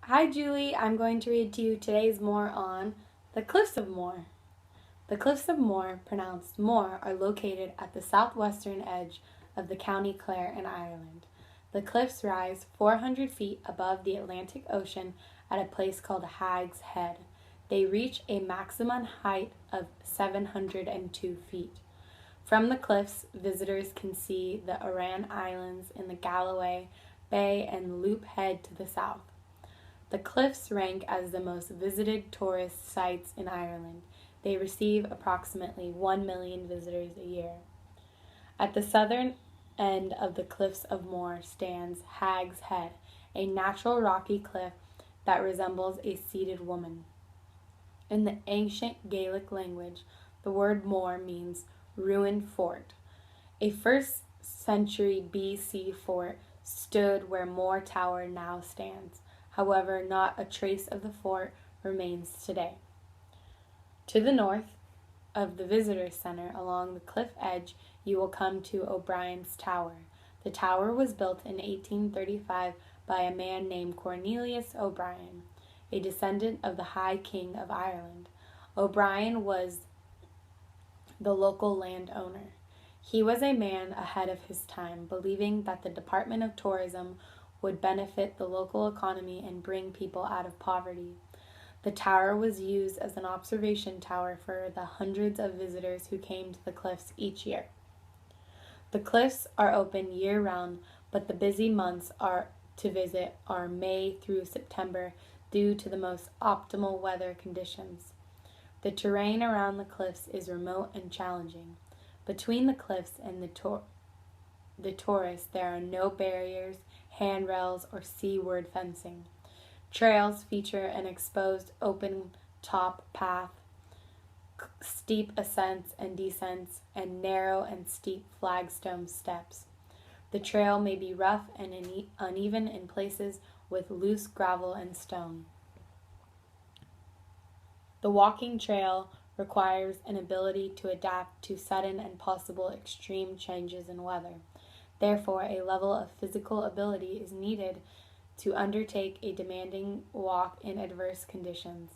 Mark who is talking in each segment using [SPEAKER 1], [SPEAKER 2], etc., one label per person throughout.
[SPEAKER 1] Hi Julie, I'm going to read to you today's MOR on the Cliffs of Moher. The Cliffs of Moher, pronounced Moor, are located at the southwestern edge of the County Clare in Ireland. The cliffs rise 400 feet above the Atlantic Ocean at a place called Hag's Head. They reach a maximum height of 702 feet. From the cliffs, visitors can see the Aran Islands in the Galloway Bay and Loop Head to the south. The cliffs rank as the most visited tourist sites in Ireland. They receive approximately 1 million visitors a year. At the southern end of the Cliffs of Moher stands Hag's Head, a natural rocky cliff that resembles a seated woman. In the ancient Gaelic language, the word Moher means ruined fort. A 1st century BC fort stood where Moher Tower now stands. However, not a trace of the fort remains today. To the north of the visitor center along the cliff edge, you will come to O'Brien's Tower. The tower was built in 1835 by a man named Cornelius O'Brien, a descendant of the High King of Ireland. O'Brien was the local landowner. He was a man ahead of his time, believing that the Department of Tourism would benefit the local economy and bring people out of poverty. The tower was used as an observation tower for the hundreds of visitors who came to the cliffs each year. The cliffs are open year-round, but the busy months to visit are May through September due to the most optimal weather conditions. The terrain around the cliffs is remote and challenging. Between the cliffs and the tourists, there are no barriers, handrails, or seaward fencing. Trails feature an exposed open-top path, steep ascents and descents, and narrow and steep flagstone steps. The trail may be rough and uneven in places with loose gravel and stone. The walking trail requires an ability to adapt to sudden and possible extreme changes in weather. Therefore, a level of physical ability is needed to undertake a demanding walk in adverse conditions.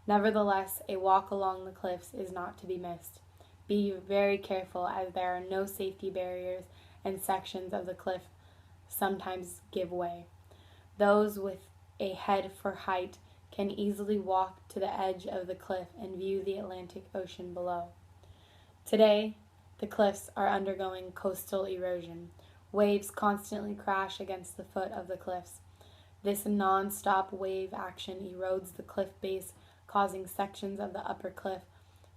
[SPEAKER 1] Nevertheless, a walk along the cliffs is not to be missed. Be very careful as there are no safety barriers and sections of the cliff sometimes give way. Those with a head for height can easily walk to the edge of the cliff and view the Atlantic Ocean below. Today, the cliffs are undergoing coastal erosion. Waves constantly crash against the foot of the cliffs. This non-stop wave action erodes the cliff base, causing sections of the upper cliff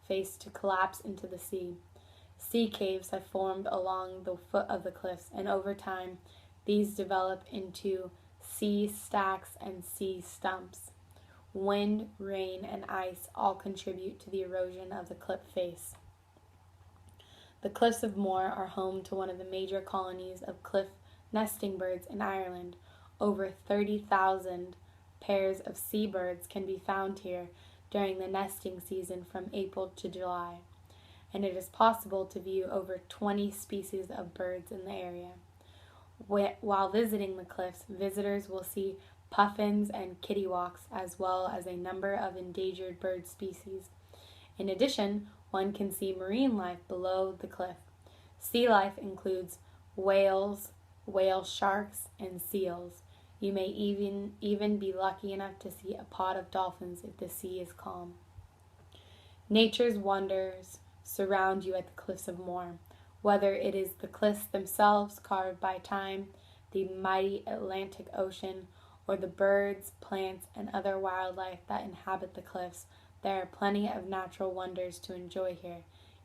[SPEAKER 1] face to collapse into the sea. Sea caves have formed along the foot of the cliffs, and over time, these develop into sea stacks and sea stumps. Wind, rain, and ice all contribute to the erosion of the cliff face. The Cliffs of Moher are home to one of the major colonies of cliff nesting birds in Ireland. Over 30,000 pairs of seabirds can be found here during the nesting season from April to July, and it is possible to view over 20 species of birds in the area. While visiting the cliffs, visitors will see puffins and kittiwaks, as well as a number of endangered bird species. In addition, one can see marine life below the cliff. Sea life includes whales, whale sharks, and seals. You may even be lucky enough to see a pod of dolphins if the sea is calm. Nature's wonders surround you at the Cliffs of Moher. Whether it is the cliffs themselves carved by time, the mighty Atlantic Ocean, or the birds, plants, and other wildlife that inhabit the cliffs, there are plenty of natural wonders to enjoy here.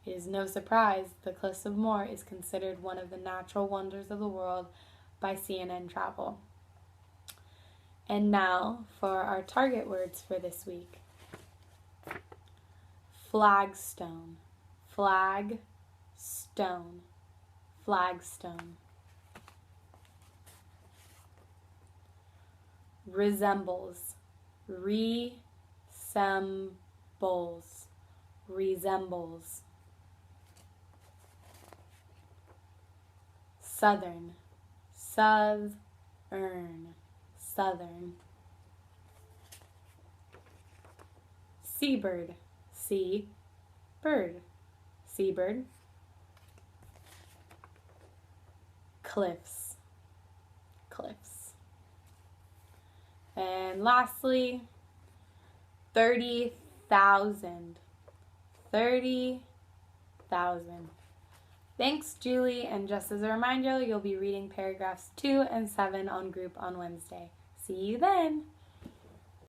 [SPEAKER 1] It is no surprise the Cliffs of Moher is considered one of the natural wonders of the world by CNN Travel. And now for our target words for this week. Flagstone, flagstone, flagstone. Resembles, resembles, resembles. Southern, southern, southern. Seabird. Sea-bird. Seabird. Cliffs. Cliffs. And lastly, 30,000. 30,000. Thanks, Julie, and just as a reminder, you'll be reading paragraphs 2 and 7 on group on Wednesday. See you then!